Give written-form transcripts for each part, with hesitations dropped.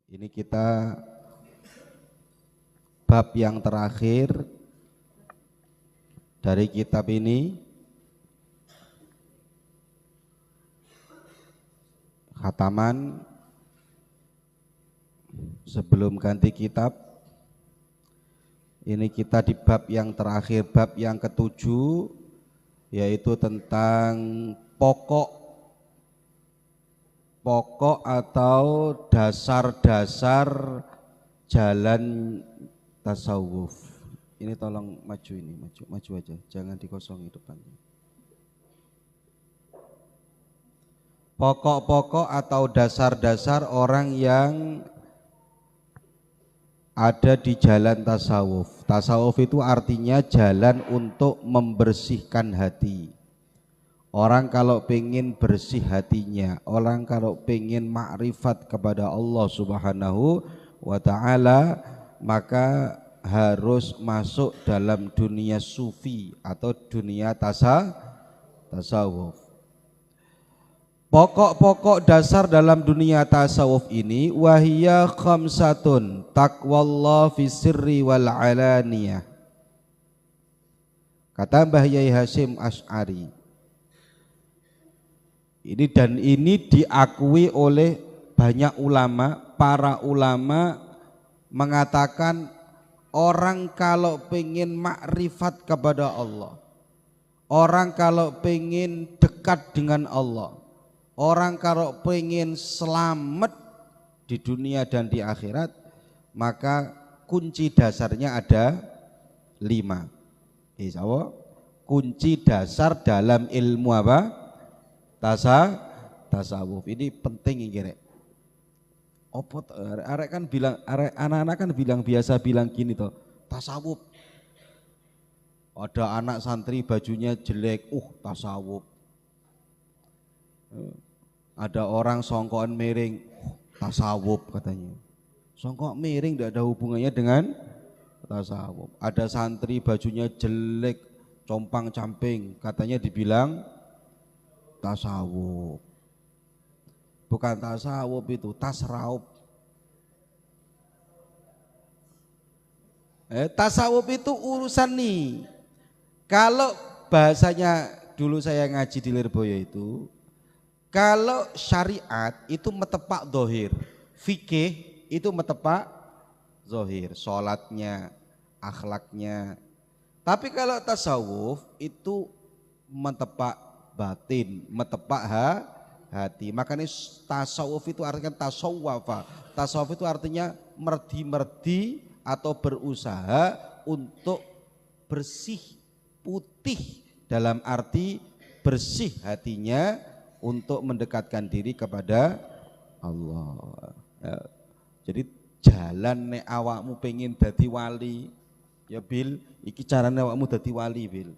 Ini kita bab yang terakhir dari kitab ini, khataman sebelum ganti kitab. Ini kita di bab yang terakhir, bab yang ketujuh, yaitu tentang pokok atau dasar-dasar jalan tasawuf. Ini tolong maju, maju aja, jangan dikosongi depannya. Pokok-pokok atau dasar-dasar orang yang ada di jalan tasawuf. Tasawuf itu artinya jalan untuk membersihkan hati. Orang kalau pengen bersih hatinya, orang kalau pengen makrifat kepada Allah Subhanahu wa ta'ala, maka harus masuk dalam dunia sufi atau dunia tasawuf. Pokok-pokok dasar dalam dunia tasawuf ini wahiyya khamsatun, taqwallah fi sirri wal alaniyah. Kata Mbah Yai Hasyim Asy'ari. Ini diakui oleh banyak ulama. Para ulama mengatakan orang kalau pengen makrifat kepada Allah, orang kalau pengen dekat dengan Allah, orang kalau pengen selamat di dunia dan di akhirat, maka kunci dasarnya ada 5. Insyaallah kunci dasar dalam ilmu apa? Tasawuf. Ini penting ini. Opo arek kan bilang, anak-anak kan biasa bilang gini toh, tasawuf. Ada anak santri bajunya jelek, tasawuf. Ada orang songkokan miring, tasawuf katanya. Songkok miring tidak ada hubungannya dengan tasawuf. Ada santri bajunya jelek, compang-camping, katanya dibilang tasawuf. Bukan tasawuf itu, tasrawuf. Tasawuf itu urusan nih. Kalau bahasanya dulu saya ngaji di Lirboyo itu, kalau syariat itu metepak dohir, fikih itu metepak zohir, sholatnya, akhlaknya. Tapi kalau tasawuf itu metepak batin, metepak hati. Makanya tasawuf itu artinya tasawwafa. Tasawuf itu artinya merdi-merdi atau berusaha untuk bersih, putih, dalam arti bersih hatinya untuk mendekatkan diri kepada Allah. Jadi jalan nek awakmu pengen dadi wali, ya Bil, iki carane awakmu dadi wali, Bil.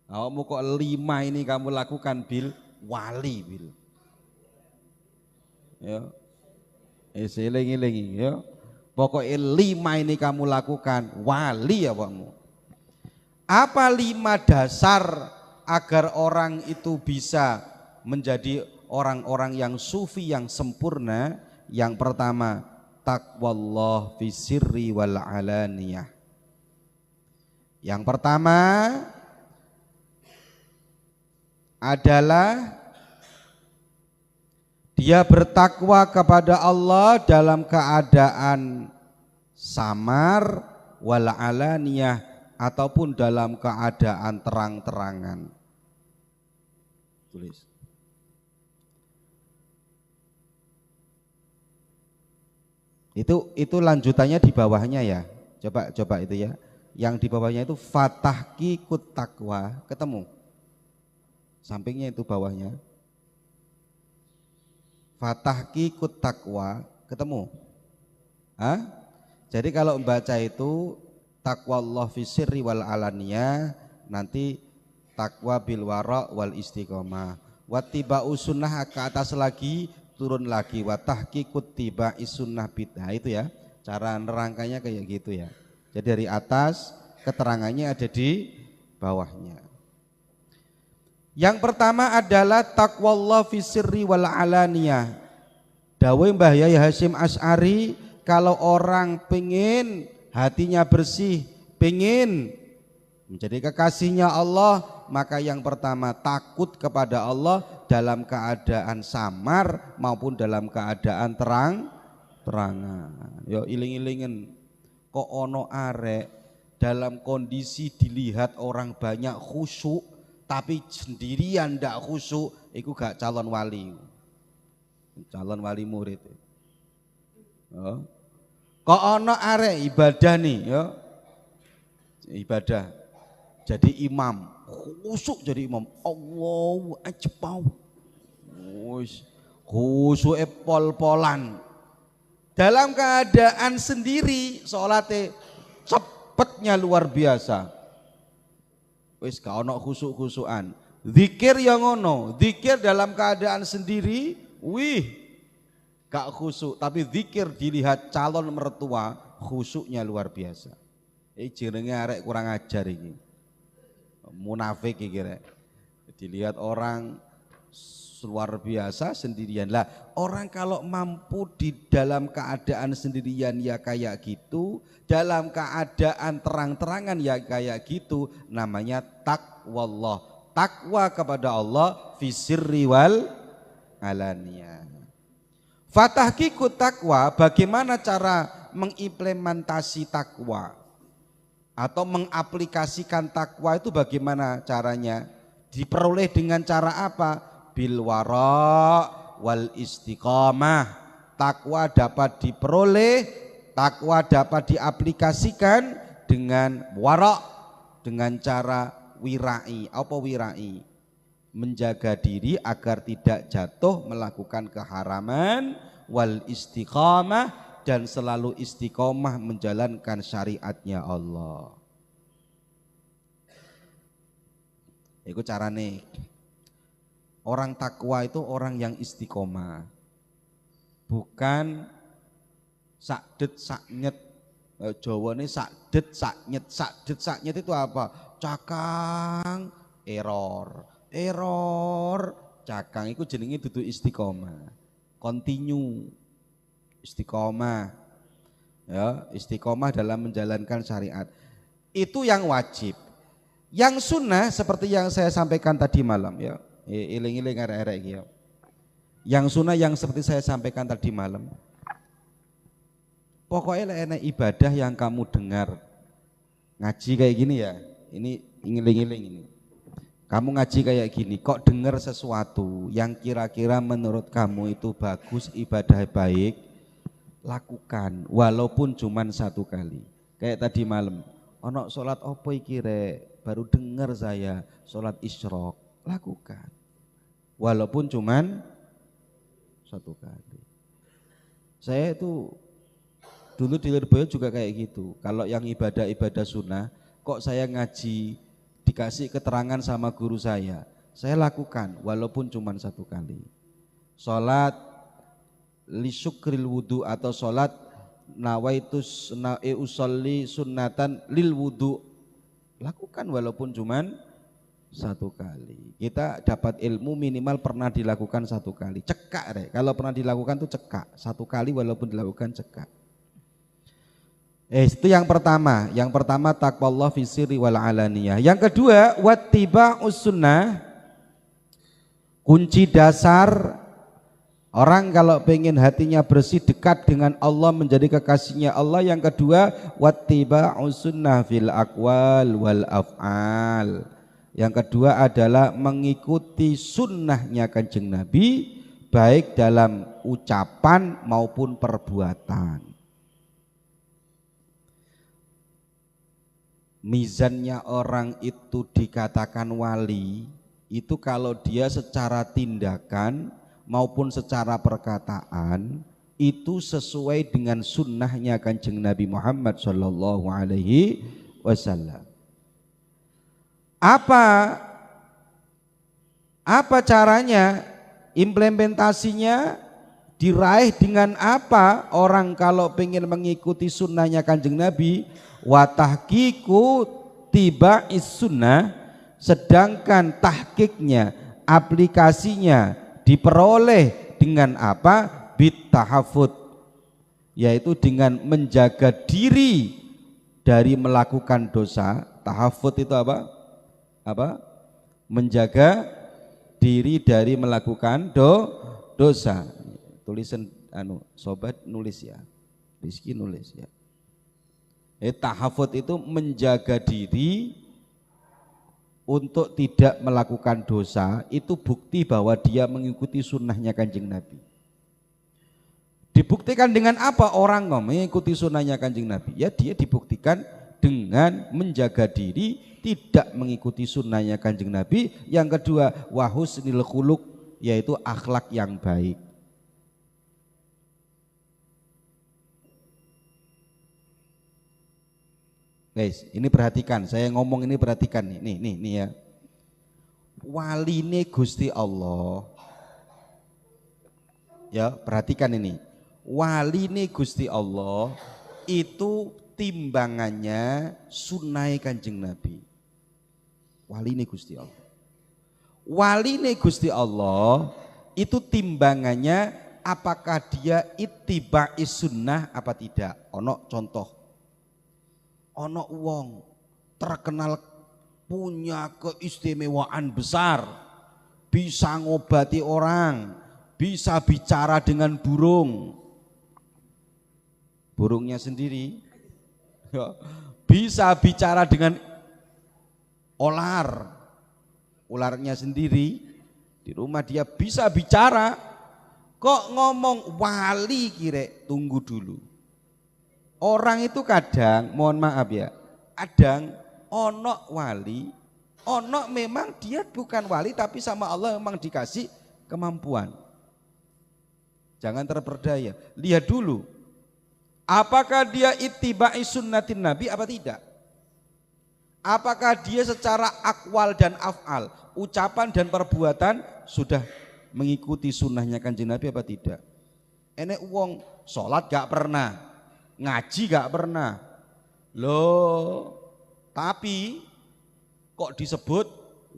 Awakmu kok 5 ini kamu lakukan, Bil, wali, Bil. Ya. Seling-eling ya. Pokoknya 5 ini kamu lakukan, wali awakmu. Apa 5 dasar agar orang itu bisa menjadi orang-orang yang sufi yang sempurna? Yang pertama, taqwallah fi sirri wal alaniyah. Yang pertama adalah dia bertakwa kepada Allah dalam keadaan samar wal alaniyah, ataupun dalam keadaan terang-terangan. Tulis. Itu lanjutannya di bawahnya ya. Coba itu ya. Yang di bawahnya itu fatahki kut takwa, ketemu? Sampingnya itu bawahnya. Fatahki kut takwa, ketemu? Hah? Jadi kalau membaca itu taqwallah fi sirri wal alaniyah, nanti takwa bil wara wal istiqomah. Wattiba'u sunnah, ke atas lagi, turun lagi, wa tahqiqut tiba'i sunnah bid'ah. Itu ya, cara nerangkannya kayak gitu ya. Jadi dari atas keterangannya ada di bawahnya. Yang pertama adalah taqwallah fi sirri wal alaniyah. Dawuh Mbah Yai Hasyim Asy'ari, kalau orang pengen hatinya bersih, pengen menjadi kekasihnya Allah, maka yang pertama takut kepada Allah dalam keadaan samar maupun dalam keadaan terangan. Yo iling-ilingen kok ono arek dalam kondisi dilihat orang banyak khusyuk tapi sendirian ndak khusyuk, iku gak calon wali. Calon wali murid. Oh. Kok ono arek ibadah nih, yo. Ibadah. Jadi imam, khusyuk jadi imam. Allahu akbar. Wis khusyuke pol-polan. Dalam keadaan sendiri salate cepetnya luar biasa. Wis gak ono khusuk-khusukan. Zikir yang ngono, zikir dalam keadaan sendiri, wih gak khusuk, tapi zikir dilihat calon mertua, khusuknya luar biasa. Jenenge arek kurang ajar iki. Munafik iki rek. Dilihat orang luar biasa sendirian. Lah orang kalau mampu di dalam keadaan sendirian ya kayak gitu, dalam keadaan terang-terangan ya kayak gitu, namanya taqwallah. Takwa kepada Allah fi sirri wal alaniyah. Fatahqiqut takwa, bagaimana cara mengimplementasi takwa atau mengaplikasikan takwa itu bagaimana caranya? Diperoleh dengan cara apa? Bil wara wal istiqamah. Takwa dapat diperoleh, takwa dapat diaplikasikan dengan wara, dengan cara wirai. Apa wirai? Menjaga diri agar tidak jatuh melakukan keharaman, wal istiqamah, dan selalu istiqomah menjalankan syariatnya Allah. Itu carane. Orang takwa itu orang yang istiqomah, bukan sakdet saknyet. Jawane sakdet saknyet. Sakdet saknyet itu apa? Cakang, error, cakang. Itu jenenge dudu istiqomah. Continue, istiqomah, ya, istiqomah dalam menjalankan syariat. Itu yang wajib. Yang sunnah seperti yang saya sampaikan tadi malam, ya. Iling-iling arek-arek iki ya. Yang sunnah yang seperti saya sampaikan tadi malam. Pokoknya enak ibadah yang kamu dengar. Ngaji kayak gini ya. Ini iling-iling ini. Kamu ngaji kayak gini, kok dengar sesuatu yang kira-kira menurut kamu itu bagus, ibadah baik, lakukan walaupun cuman satu kali. Kayak tadi malam, ono sholat opo iki rek, baru dengar saya sholat isyraq, lakukan. Walaupun cuman satu kali. Saya itu dulu di Lirboyo juga kayak gitu. Kalau yang ibadah-ibadah sunnah, kok saya ngaji dikasih keterangan sama guru saya lakukan walaupun cuman satu kali. Sholat li syukril wudu atau sholat nawaitus usolli sunnatan lil wudu, lakukan walaupun cuman satu kali. Kita dapat ilmu minimal pernah dilakukan satu kali. Cekak rek, kalau pernah dilakukan tuh cekak. Satu kali walaupun dilakukan cekak. Itu yang pertama. Yang pertama taqwallah fi sirri wal alaniyah. Yang kedua wattiba'us sunnah. Kunci dasar orang kalau pengen hatinya bersih, dekat dengan Allah, menjadi kekasihnya Allah. Yang kedua wattiba'us sunnah fil aqwal wal af'al. Yang kedua adalah mengikuti sunnahnya Kanjeng Nabi, baik dalam ucapan maupun perbuatan. Mizannya orang itu dikatakan wali, itu kalau dia secara tindakan maupun secara perkataan itu sesuai dengan sunnahnya Kanjeng Nabi Muhammad sallallahu alaihi wasallam. Apa caranya, implementasinya, diraih dengan apa orang kalau pengen mengikuti sunnahnya Kanjeng Nabi? Watahqiqu tiba'is sunnah, sedangkan tahqiqnya, aplikasinya diperoleh dengan apa? bit tahafud, yaitu dengan menjaga diri dari melakukan dosa. Tahafud itu apa? Menjaga diri dari melakukan dosa. Tulisan sobat nulis ya, Rizky nulis ya. Tahafud itu menjaga diri untuk tidak melakukan dosa, itu bukti bahwa dia mengikuti sunnahnya Kanjeng Nabi. Dibuktikan dengan apa orang mengikuti sunnahnya Kanjeng Nabi? Ya dia dibuktikan dengan menjaga diri tidak mengikuti sunnahnya Kanjeng Nabi. Yang kedua, wa husnil khuluq, yaitu akhlak yang baik. Guys, ini perhatikan, saya ngomong ini perhatikan nih ya. Waline Gusti Allah. Ya, perhatikan ini. Waline Gusti Allah itu timbangannya sunnah Kanjeng Nabi. Waline Gusti Allah. Waline Gusti Allah itu timbangannya apakah dia ittiba'i sunnah apa tidak. Ono contoh. Ono wong terkenal punya keistimewaan besar, bisa ngobati orang, bisa bicara dengan burungnya sendiri, bisa bicara dengan ularnya sendiri, di rumah dia bisa bicara. Kok ngomong wali kira, tunggu dulu. Orang itu kadang, mohon maaf ya, kadang ono wali, ono memang dia bukan wali tapi sama Allah memang dikasih kemampuan. Jangan terperdaya, lihat dulu apakah dia ittiba'i sunnatin Nabi apa tidak. Apakah dia secara akwal dan af'al, ucapan dan perbuatan sudah mengikuti sunnahnya Kanjeng Nabi apa tidak. Enek wong sholat gak pernah, ngaji gak pernah loh, tapi kok disebut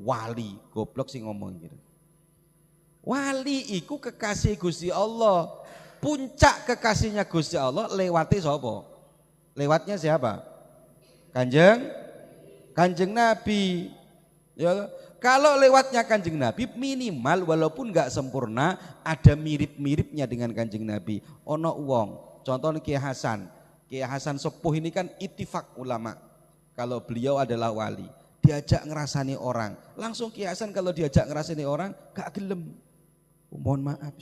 wali. Goblok sih ngomong gitu. Wali iku kekasih Gusti Allah. Puncak kekasihnya Gusti Allah lewati sapa? Lewatnya siapa? Kanjeng Nabi. Ya, kalau lewatnya Kanjeng Nabi minimal walaupun gak sempurna ada mirip-miripnya dengan Kanjeng Nabi. Ono wong contohnya Kiai Hasan Sepuh ini kan ittifaq ulama kalau beliau adalah wali. Diajak ngerasani orang, langsung Kiai Hasan kalau diajak ngerasani orang gak gelem. Mohon maaf.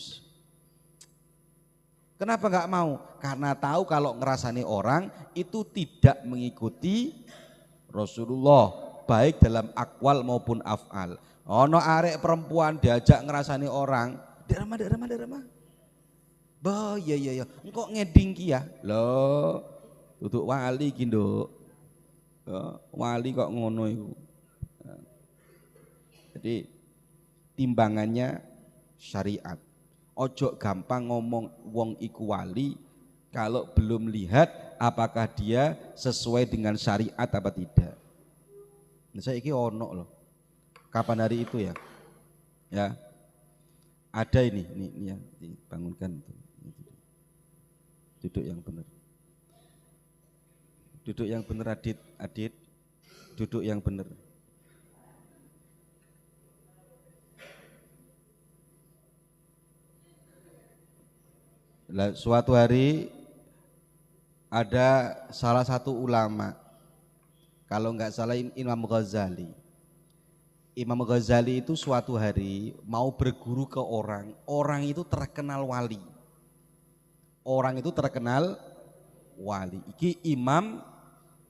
Kenapa gak mau? Karena tahu kalau ngerasani orang itu tidak mengikuti Rasulullah, baik dalam akwal maupun af'al. Ono arek perempuan diajak ngerasani orang, derama. Bah iya. Engkau ngeding ki ya. Loh, duduk wali ki, Nduk. Wali kok ngono iku. Jadi timbangannya syariat. Ojo gampang ngomong wong iku wali kalau belum lihat apakah dia sesuai dengan syariat apa tidak. Nah, saya iki ono loh. Kapan hari itu ya? Ya. Ada ini ya, dibangunkan itu. Duduk yang benar. Duduk yang benar Adit. Duduk yang benar. Suatu hari ada salah satu ulama, kalau enggak salah Imam Ghazali. Imam Ghazali itu suatu hari mau berguru ke orang itu terkenal wali. Orang itu terkenal wali. Iki Imam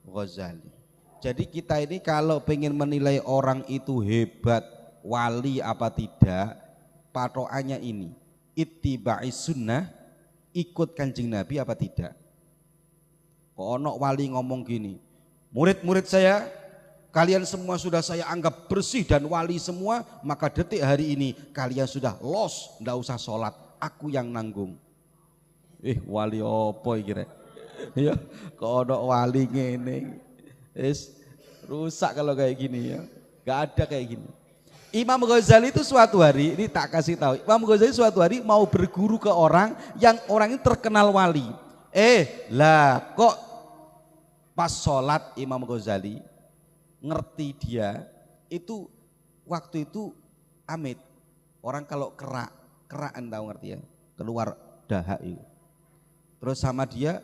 Ghazali. Jadi kita ini kalau pengen menilai orang itu hebat, wali apa tidak, patokannya ini, ittiba'i sunnah, ikut Kanjeng Nabi apa tidak. Kok ono wali ngomong gini, murid-murid saya, kalian semua sudah saya anggap bersih dan wali semua, maka detik hari ini kalian sudah los, ndak usah sholat, aku yang nanggung. Wali opo iki rek? Ya, kok ono wali ngene. Rusak kalau kayak gini ya. Gak ada kayak gini. Imam Ghazali itu suatu hari, ini tak kasih tahu, Imam Ghazali suatu hari mau berguru ke orang yang orang ini terkenal wali. Lah kok pas sholat Imam Ghazali ngerti dia itu waktu itu amit. Orang kalau keraan tahu ngerti ya, keluar dahak itu. Terus sama dia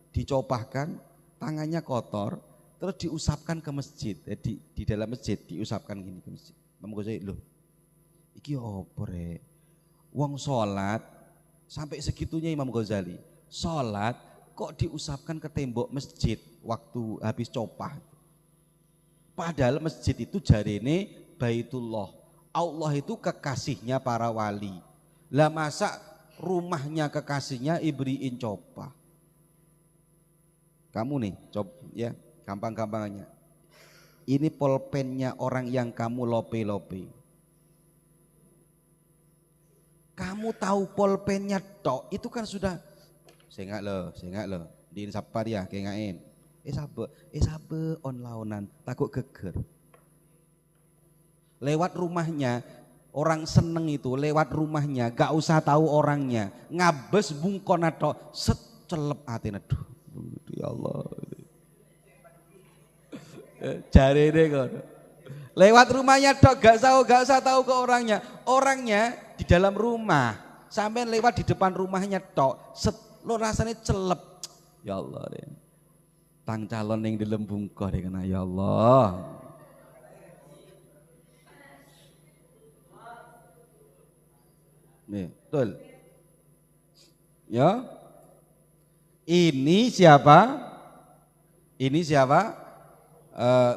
dicopahkan, tangannya kotor, terus diusapkan ke masjid. Di dalam masjid diusapkan gini ke masjid. Imam Ghazali, loh iki opo rek? Wong sholat sampai segitunya Imam Ghazali. Sholat kok diusapkan ke tembok masjid waktu habis copah. Padahal masjid itu jarene Baitullah. Allah itu kekasihnya para wali. Lah masa rumahnya kekasihnya iberiin copah? Kamu nih, ya gampang-gampangnya. Ini pulpennya orang yang kamu lope-lope. Kamu tahu pulpennya tok, itu kan sudah sengak lo. Di sapar ya kengain. Sabe on launan takut geger. Lewat rumahnya orang seneng itu, lewat rumahnya gak usah tahu orangnya, ngabes bungkon tok secelep atine. Aduh ya Allah. Jari deh kok. Lewat rumahnya dok gak usah tahu ke orangnya. Orangnya di dalam rumah. Sampai lewat di depan rumahnya dok. Lo rasanya celep. Ya Allah deh. Tang calon yang di lembungkoh deh kena ya Allah. Nih, betul. Ya. Ini siapa?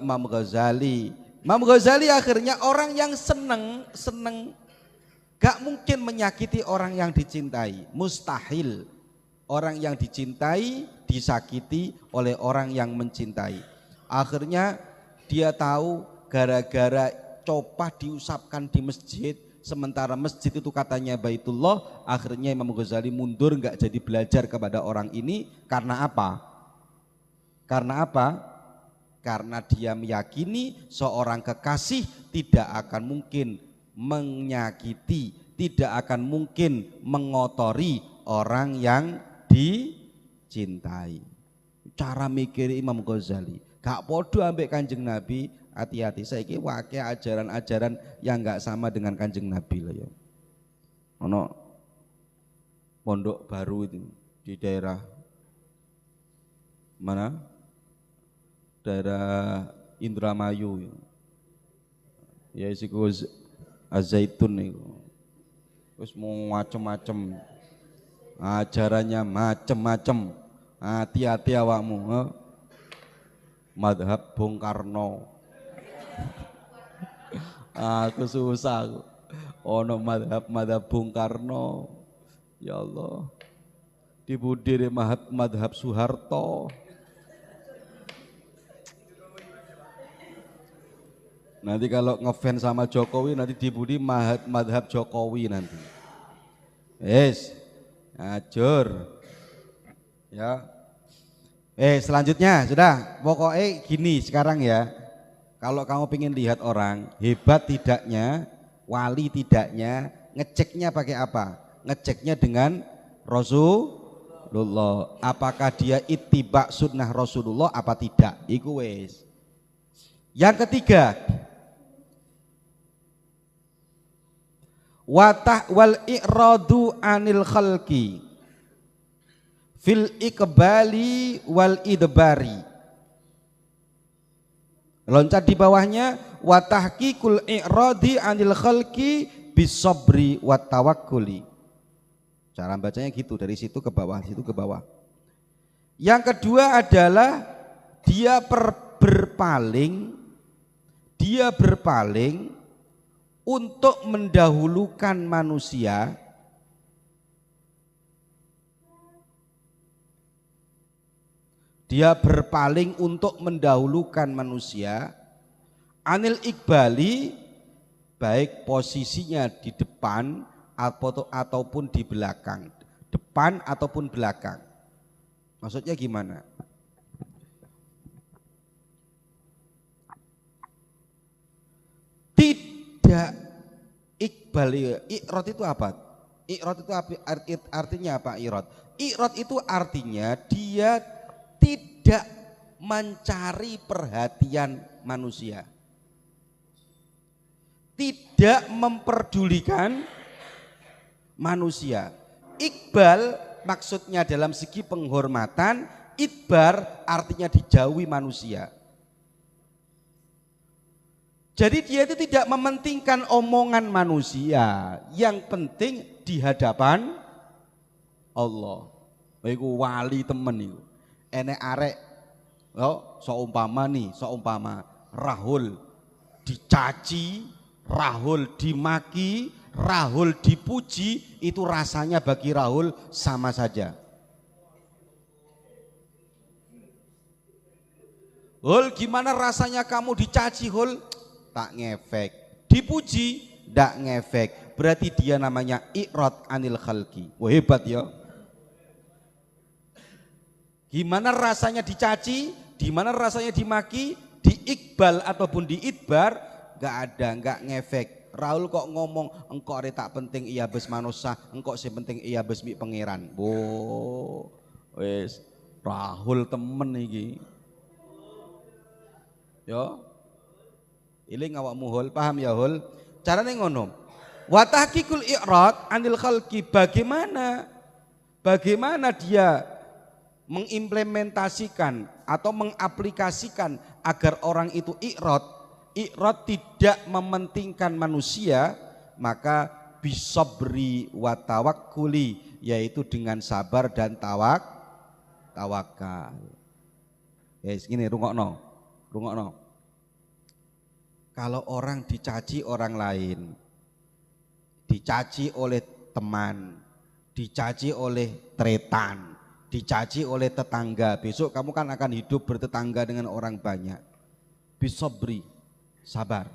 Imam Ghazali. Imam Ghazali akhirnya orang yang seneng gak mungkin menyakiti orang yang dicintai, mustahil. Orang yang dicintai disakiti oleh orang yang mencintai. Akhirnya dia tahu gara-gara copah diusapkan di masjid, sementara masjid itu katanya Baitullah, akhirnya Imam Ghazali mundur gak jadi belajar kepada orang ini. Karena apa? Karena dia meyakini seorang kekasih tidak akan mungkin menyakiti, tidak akan mungkin mengotori orang yang dicintai. Cara mikir Imam Ghazali gak podo ambek Kanjeng Nabi. Hati-hati, saiki wae ajaran-ajaran yang gak sama dengan Kanjeng Nabi lah ya. Ono pondok baru itu di daerah mana? Daerah Indramayu ya isiku Az-Zaitun itu terus mau macem-macem ajarannya macem-macem. Hati-hati awakmu. Madhab Bung Karno. Aku susah aku. Ono madhab Bung Karno. Ya Allah, dibudiri madhab Soeharto. Nanti kalau ngefans sama Jokowi nanti dibudi madhab Jokowi nanti. Ajur. Ya. Selanjutnya sudah. Pokoknya gini sekarang ya. Kalau kamu pengen lihat orang hebat tidaknya, wali tidaknya, ngeceknya pakai apa? Ngeceknya dengan Rasulullah. Apakah dia ittiba sunnah Rasulullah apa tidak? Iku wes. Yang ketiga, wal i'radu anil khalqi fil iqbali wal idbari. Loncat di bawahnya, wa tahqiqul i'radi anil khalqi bisabri wat tawakkuli. Cara bacanya gitu, dari situ ke bawah, situ ke bawah. Yang kedua adalah dia berpaling untuk mendahulukan manusia anil iqbali, baik posisinya di depan ataupun di belakang, depan ataupun belakang. Maksudnya gimana? tidak iqbal. Iqrad itu apa? Iqrad itu artinya apa iqrad? Iqrad itu artinya dia tidak mencari perhatian manusia. Tidak memperdulikan manusia. Iqbal maksudnya dalam segi penghormatan, idbar artinya dijauhi manusia. Jadi dia itu tidak mementingkan omongan manusia, yang penting di hadapan Allah. Iku wali temen iku. Enek arek seumpama Rahul dicaci, Rahul dimaki, Rahul dipuji, itu rasanya bagi Rahul sama saja. Hul, gimana rasanya kamu dicaci Hul? Tak ngefek. Dipuji, tak ngefek. Berarti dia namanya iqrad anil khalqi. Wah, hebat ya. Gimana rasanya dicaci, gimana rasanya dimaki, di iqbal ataupun di idbar, gak ngefek. Raul kok ngomong engkau ada tak penting iya bes manusia, engkau sih penting iya bes mi pangeran. Wes Rahul temen iki. Yo. Ini ngawakmu Hul, paham ya Hul? Caranya ngono. Wa tahqiqul i'rad anil khalqi, bagaimana dia mengimplementasikan atau mengaplikasikan agar orang itu i'rad tidak mementingkan manusia, maka bisabri wa tawakkuli, yaitu dengan sabar dan tawakal. Guys, gini rungokno. Kalau orang dicaci orang lain, dicaci oleh teman, dicaci oleh tretan, dicaci oleh tetangga, besok kamu kan akan hidup bertetangga dengan orang banyak. Bisabri, sabar.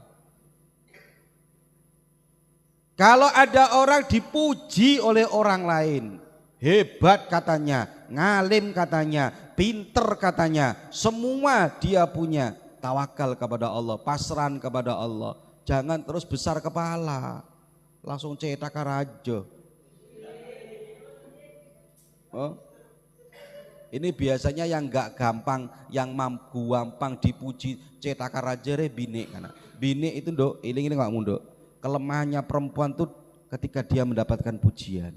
Kalau ada orang dipuji oleh orang lain, hebat katanya, ngalim katanya, pinter katanya, semua dia punya, tawakal kepada Allah, pasran kepada Allah. Jangan terus besar kepala, langsung cetak raja. Oh. Ini biasanya yang gak gampang, yang mampu gampang dipuji, cetak raja bini kana. Bini itu nduk, ini gak munduk. Kelemahannya perempuan tuh ketika dia mendapatkan pujian.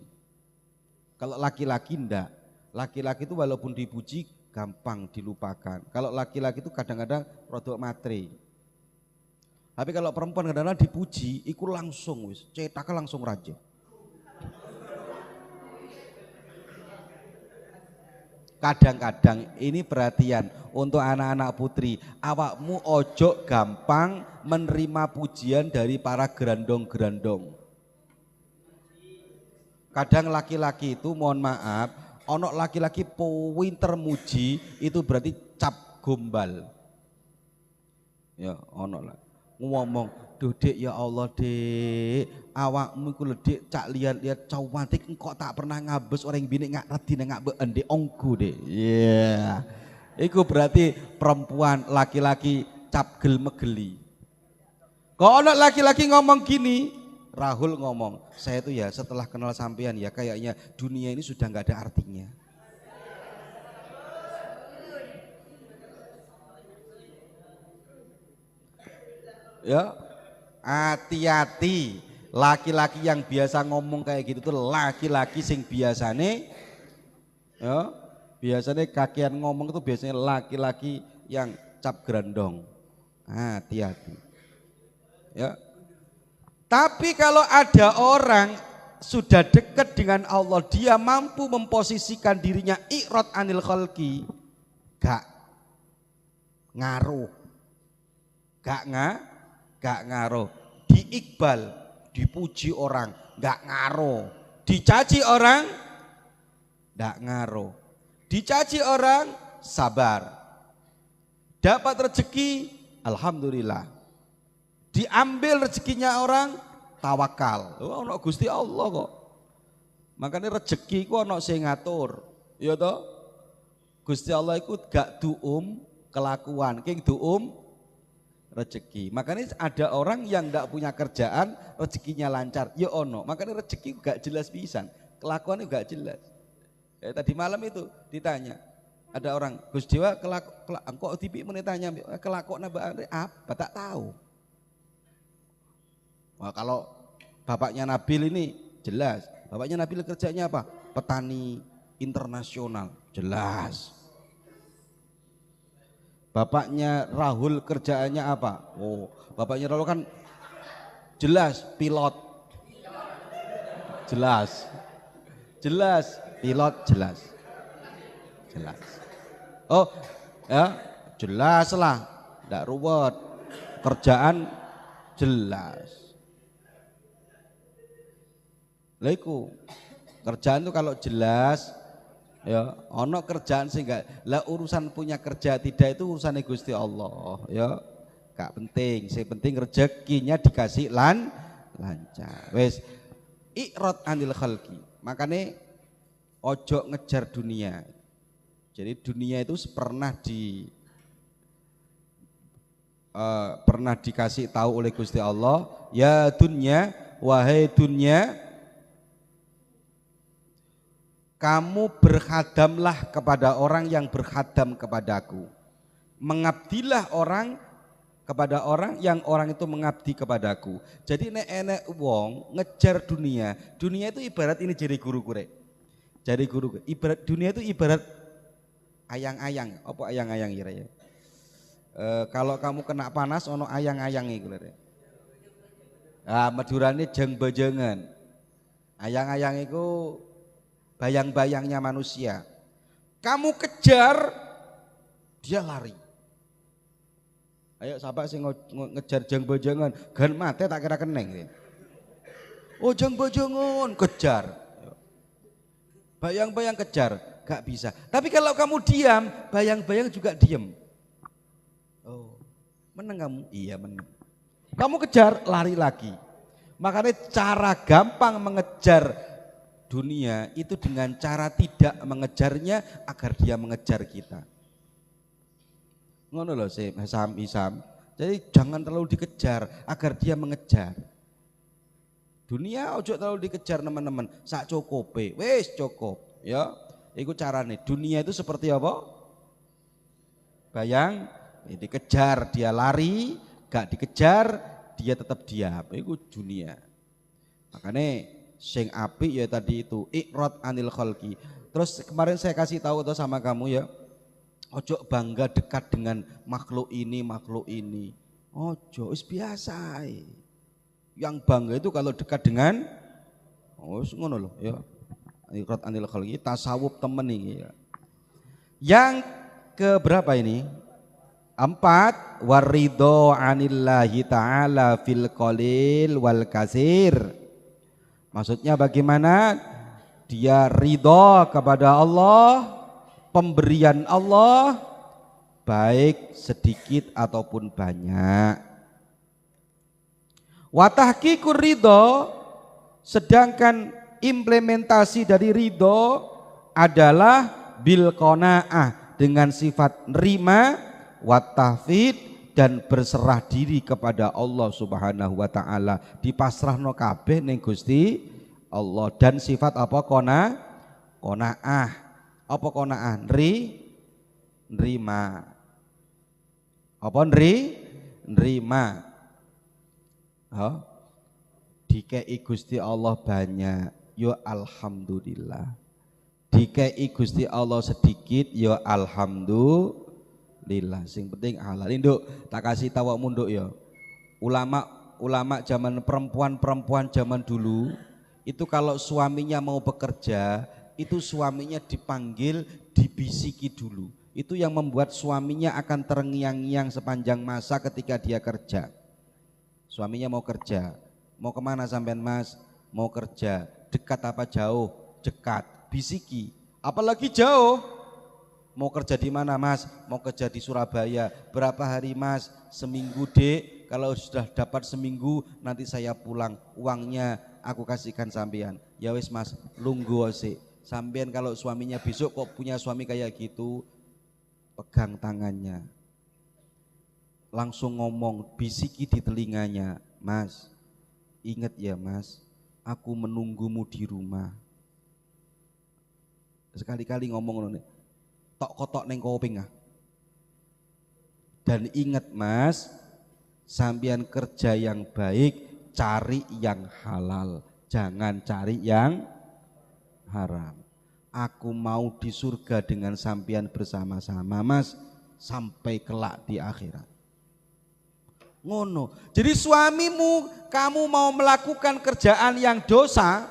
Kalau laki-laki enggak. Laki-laki itu walaupun dipuji gampang dilupakan. Kalau laki-laki itu kadang-kadang rodok matre. Tapi kalau perempuan kadang-kadang dipuji, ikut langsung wis, cetaknya langsung raja. Kadang-kadang ini perhatian untuk anak-anak putri, awakmu ojo gampang menerima pujian dari para gerandong-gerandong. Kadang laki-laki itu mohon maaf, ono laki-laki pinter muji itu berarti cap gombal. Ya ono lah. Ngomong, "Duh Dik, ya Allah Dik, awakmu iku lho Dik, cak lihat-lihat cantik engkau tak pernah ngabes orang bini ngak redi ngak beende ongku Dik." Iya. Iku berarti perempuan, laki-laki cap gel-megeli. Kok ono laki-laki ngomong gini, Rahul ngomong, saya tuh ya setelah kenal sampean ya kayaknya dunia ini sudah nggak ada artinya. Ya, hati-hati, laki-laki yang biasa ngomong kayak gitu tuh laki-laki sing biasane, ya, biasanya kakian ngomong itu biasanya laki-laki yang cap gerandong. Hati-hati, ya. Tapi kalau ada orang sudah dekat dengan Allah, dia mampu memposisikan dirinya iqrad anil khalqi, gak ngaruh, gak ngaruh. Diiqbal, dipuji orang, gak ngaruh. Dicaci orang, gak ngaruh. Dicaci orang, sabar. Dapat rezeki, alhamdulillah. Diambil rezekinya orang, tawakal. Oh, ono Gusti Allah kok. Makanya rezeki ku ono sing ngatur. Ya toh? Gusti Allah iku gak duum kelakuan, king duum rezeki. Makanya ada orang yang tidak punya kerjaan, rezekinya lancar. Ya ono, makanya rezeki gak jelas pisan, kelakuannya gak jelas. Tadi malam itu ditanya, ada orang, Gus Dewa kok tipi menitanya kelakuan apa? Tak tahu. Wah, kalau bapaknya Nabil ini jelas, bapaknya Nabil kerjanya apa? Petani internasional, jelas. Bapaknya Rahul kerjaannya apa? Oh, bapaknya Rahul kan jelas pilot. Jelas. Jelas, pilot jelas. Jelas. Oh, ya, jelas lah. Enggak ruwet. Kerjaan jelas. Lah iku. Kerjaan itu kalau jelas, ya ono kerjaan sehingga lah urusan punya kerja tidak itu urusan Gusti Allah, ya gak penting, yang penting rezekinya dikasih lancar. Wes i'rad anil khalqi, makanya ojo ngejar dunia. Jadi dunia itu pernah dikasih tahu oleh Gusti Allah, ya dunya, wahai dunya, kamu berkhadamlah kepada orang yang berkhadam kepadaku. Mengabdilah orang kepada orang yang orang itu mengabdi kepadaku. Jadi nek wong ngejar dunia, dunia itu ibarat ini jadi guru kurek. Jadi guru ibarat dunia itu ibarat ayang-ayang. Apa ayang-ayang ya? Kalau kamu kena panas ono ayang-ayang iku lho. Madurane jeng bajengan. Ayang-ayang itu bayang-bayangnya manusia. Kamu kejar, dia lari. Ayo sahabat sing ngejar jeng bojongan, gan mate tak kira keneng. Oh jeng bojongan, kejar. Bayang-bayang kejar, gak bisa. Tapi kalau kamu diam, bayang-bayang juga diam. Oh, menang kamu? Iya menang. Kamu kejar, lari lagi. Makanya cara gampang mengejar dunia itu dengan cara tidak mengejarnya agar dia mengejar kita. Ngono loh sih Isam. Jadi jangan terlalu dikejar agar dia mengejar. Dunia ojo terlalu dikejar teman-teman. Sak cukupe, wis cukup, ya. Iku carane. Dunia itu seperti apa? Bayang, dikejar dia lari, gak dikejar dia tetap diam. Iku dunia. Makanya sing apik ya tadi itu i'rad anil khalqi. Terus kemarin saya kasih tahu tuh sama kamu ya, ojo bangga dekat dengan makhluk ini. Ojo, wis biasa. Yang bangga itu kalau dekat dengan ngono loh ya. I'rad anil khalqi, tasawuf temen ini ya. Yang ke berapa ini? 4, waridho anillahi ta'ala fil qalil wal kasir. Maksudnya bagaimana? Dia ridho kepada Allah, pemberian Allah, baik sedikit ataupun banyak. Wa tahqiqur ridho, sedangkan implementasi dari ridho adalah bil qanaah, dengan sifat nerima, wa tahfid, dan berserah diri kepada Allah Subhanahu wa taala, dipasrahno kabeh ning Gusti Allah. Dan sifat apa? Qanaah. Apa qanaah? Nerima. Apa nerima? Oh, dikei Gusti Allah banyak, yo alhamdulillah. Dikei Gusti Allah sedikit, yo alhamdulillah. Sing penting halal. Induk, tak kasih tahu munduk ya. Ulama zaman perempuan zaman dulu itu kalau suaminya mau bekerja, itu suaminya dipanggil, dibisiki dulu. Itu yang membuat suaminya akan terngiang-ngiang sepanjang masa ketika dia kerja. Suaminya mau kerja, mau kemana sampean mas? Mau kerja, dekat apa jauh? Dekat, bisiki. Apalagi jauh, mau kerja di mana mas? Mau kerja di Surabaya. Berapa hari mas? Seminggu dek. Kalau sudah dapat seminggu nanti saya pulang, uangnya aku kasihkan sampean. Ya wis mas, lungguh sih. Sampean kalau suaminya besok kok punya suami kayak gitu, pegang tangannya. langsung ngomong, bisiki di telinganya, Mas, ingat ya Mas, aku menunggumu di rumah. Sekali-kali ngomong tok kotok neng kuping ah. Dan ingat Mas, sampean kerja yang baik, cari yang halal, jangan cari yang haram. Aku mau di surga dengan sampean bersama-sama Mas, sampai kelak di akhirat. Ngono. Jadi suamimu, kamu mau melakukan kerjaan yang dosa,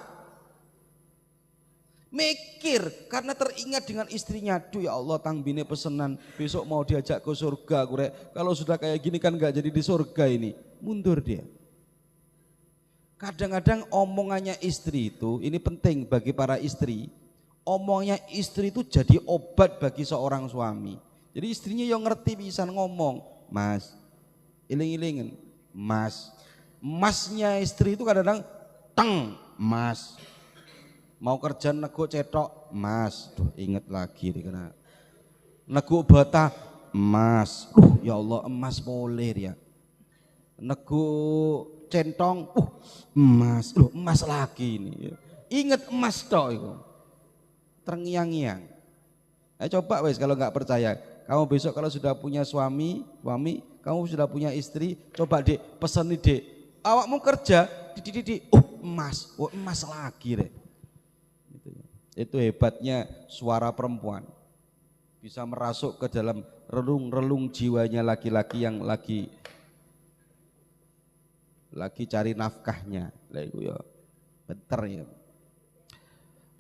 mikir karena teringat dengan istrinya. Duh ya Allah, tangbine pesenan besok mau diajak ke surga. Kalau sudah kayak gini kan gak jadi di surga ini. Mundur dia. Kadang-kadang omongannya istri itu, ini penting bagi para istri. Omongnya istri itu jadi obat bagi seorang suami. Jadi istrinya yang ngerti bisa ngomong, Mas, iling-ilingin, Mas. Masnya istri itu kadang-kadang teng, Mas. Mau kerja nego cetok, Mas. Duh, inget lagi nih kena. Nego bata, Mas. Ya Allah, emas boleh ya. Nego centong, emas. Loh, emas lagi ini. Inget emas tok itu. Terngiang-ngiang. Coba wes kalau nggak percaya, kamu besok kalau sudah punya suami, kamu sudah punya istri, coba dek pesen nih dek, awakmu kerja, emas, emas lagi deh. Itu hebatnya suara perempuan, bisa merasuk ke dalam relung-relung jiwanya laki-laki yang lagi cari nafkahnya, ya bener ya.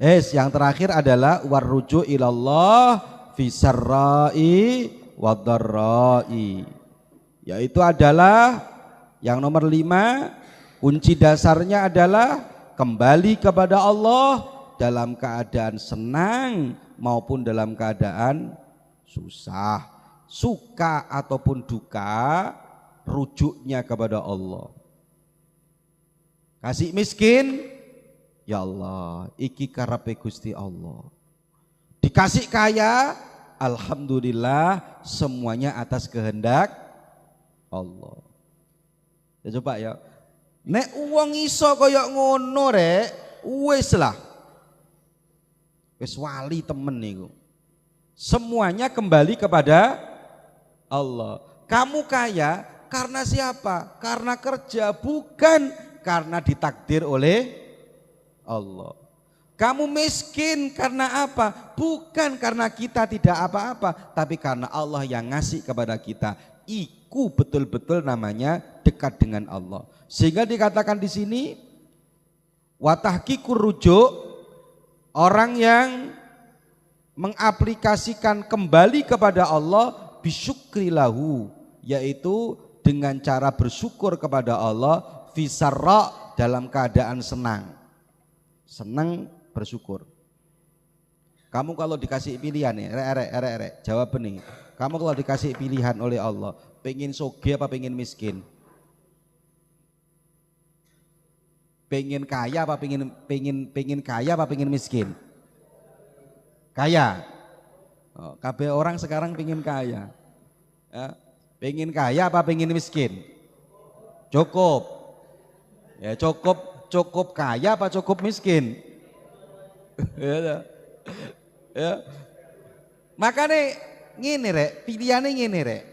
Yang terakhir adalah warruju ilallah fi sarra'i wadharra'i, yaitu adalah yang nomor 5, kunci dasarnya adalah kembali kepada Allah dalam keadaan senang maupun dalam keadaan susah, suka ataupun duka, rujuknya kepada Allah. Kasih miskin, ya Allah, iki karepe Gusti Allah. Dikasih kaya, alhamdulillah, semuanya atas kehendak Allah. Ya coba ya. Nek wong iso kaya ngono rek, wis lah. Wis wali temen niku. Semuanya kembali kepada Allah. Kamu kaya karena siapa? Karena kerja, bukan karena ditakdir oleh Allah. Kamu miskin karena apa? Bukan karena kita tidak apa-apa, tapi karena Allah yang ngasih kepada kita. Iku betul-betul namanya dekat dengan Allah. Sehingga dikatakan di sini watahqiqur rujuk, orang yang mengaplikasikan kembali kepada Allah bisyukrilahu, yaitu dengan cara bersyukur kepada Allah fisarra, dalam keadaan senang. Senang bersyukur. Kamu kalau dikasih pilihan nih, jawab nih. Kamu kalau dikasih pilihan oleh Allah, pengen soge apa pengen miskin? Pengen kaya apa pengen kaya apa pengen miskin? Kaya. Kabeh orang sekarang pengen kaya. Ya, pengen kaya apa pengen miskin? Cukup. Ya cukup kaya apa cukup miskin? Ya. Ya. Makanya ngene rek, pilihannya ngene rek.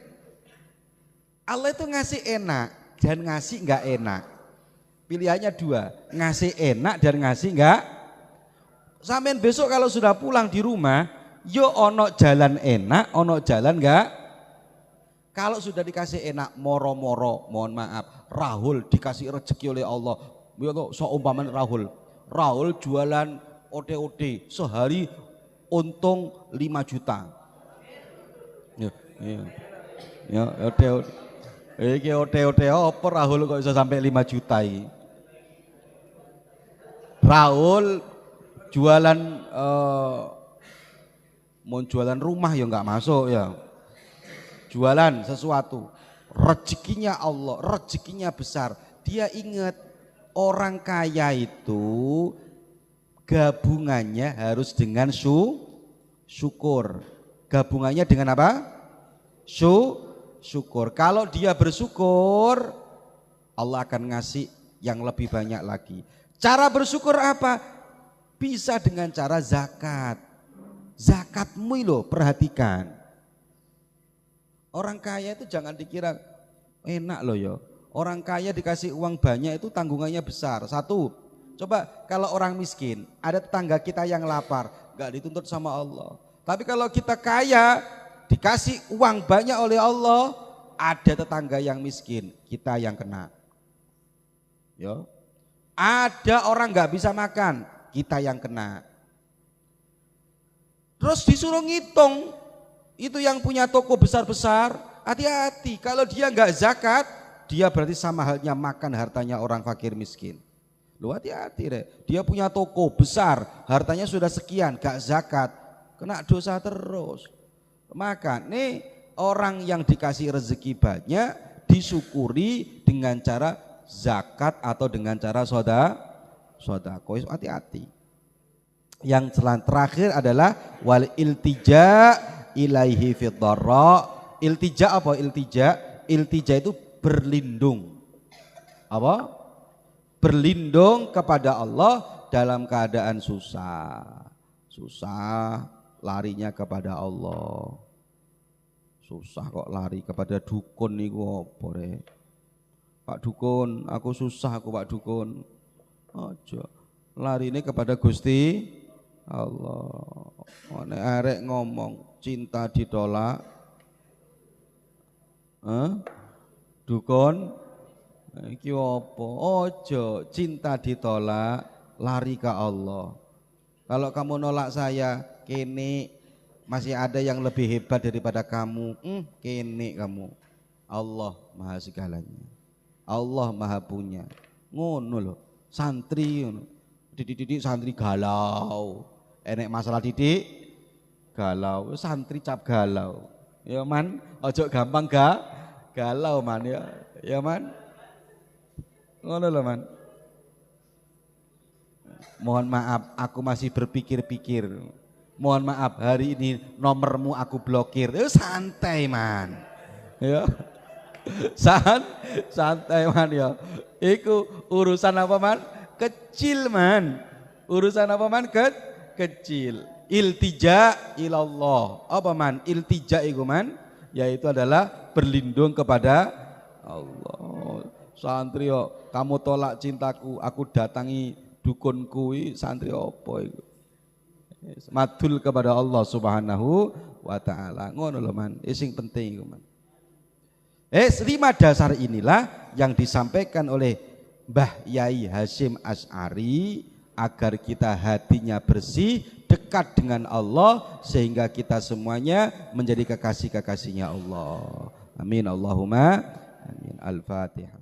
Allah itu ngasih enak dan ngasih enggak enak. Pilihannya dua, ngasih enak dan ngasih enggak. Sampean besok kalau sudah pulang di rumah, yo ono jalan enak, ono jalan enggak. Kalau sudah dikasih enak, moro-moro, mohon maaf, Rahul dikasih rezeki oleh Allah. Seumpama Rahul jualan OD-OD sehari untung 5 juta. Ya OD-OD. Iki OD-OD apa Rahul kok bisa sampai 5 juta ini? Rahul jualan mau jualan rumah ya enggak masuk ya. Jualan sesuatu, rezekinya Allah, rezekinya besar. Dia ingat orang kaya itu gabungannya harus dengan syukur. Gabungannya dengan apa? syukur. Kalau dia bersyukur, Allah akan ngasih yang lebih banyak lagi. Cara bersyukur apa? Bisa dengan cara zakat. Zakatmu loh, perhatikan. Orang kaya itu jangan dikira enak loh ya. Orang kaya dikasih uang banyak itu tanggungannya besar. Satu, coba kalau orang miskin, ada tetangga kita yang lapar, gak dituntut sama Allah. Tapi kalau kita kaya, dikasih uang banyak oleh Allah, ada tetangga yang miskin, kita yang kena. Yo. Ada orang nggak bisa makan, kita yang kena. Terus disuruh ngitung, itu yang punya toko besar-besar, hati-hati. Kalau dia nggak zakat, dia berarti sama halnya makan hartanya orang fakir miskin. Lu hati-hati deh. Dia punya toko besar, hartanya sudah sekian, nggak zakat, kena dosa terus. Maka nih orang yang dikasih rezeki banyak disyukuri dengan cara zakat atau dengan cara sodako. Hati-hati. Yang terakhir adalah wal iltija ilaihi fid dharra. Iltija apa iltija? Iltija itu berlindung. Apa? Berlindung kepada Allah dalam keadaan susah. Susah larinya kepada Allah. Susah kok lari kepada dukun niku apa rek? Pak Dukun, aku susah aku Pak Dukun. Aja. Lari ini kepada Gusti Allah. Nek arek ngomong cinta ditolak. Dukun iki apa? Aja, cinta ditolak, lari ke Allah. Kalau kamu nolak saya, kene masih ada yang lebih hebat daripada kamu. Kene kamu. Allah Maha segalanya. Allah Maha punya. Ngono loh. Santri ngono. Didik santri galau. Enek masalah didik galau. Santri cap galau. Ya man, ojo gampang galau man ya. Ya man. Ngono loh man. Mohon maaf, aku masih berpikir-pikir. Mohon maaf, hari ini nomormu aku blokir. Santai man. Ya. Santai man ya. Iku urusan apa man? Kecil man. Urusan apa man? Kecil. Iltija ilallah. Apa man? Iltija iku man, yaitu adalah berlindung kepada Allah. Santri yo, kamu tolak cintaku, aku datangi dukunku. Santri apa iku? Madul kepada Allah Subhanahu wa taala. Ngono lho man. Sing penting iku man. 5 dasar inilah yang disampaikan oleh Mbah Yai Hasyim Asy'ari agar kita hatinya bersih, dekat dengan Allah sehingga kita semuanya menjadi kekasih-kekasihnya Allah. Amin Allahumma amin. Al-Fatihah.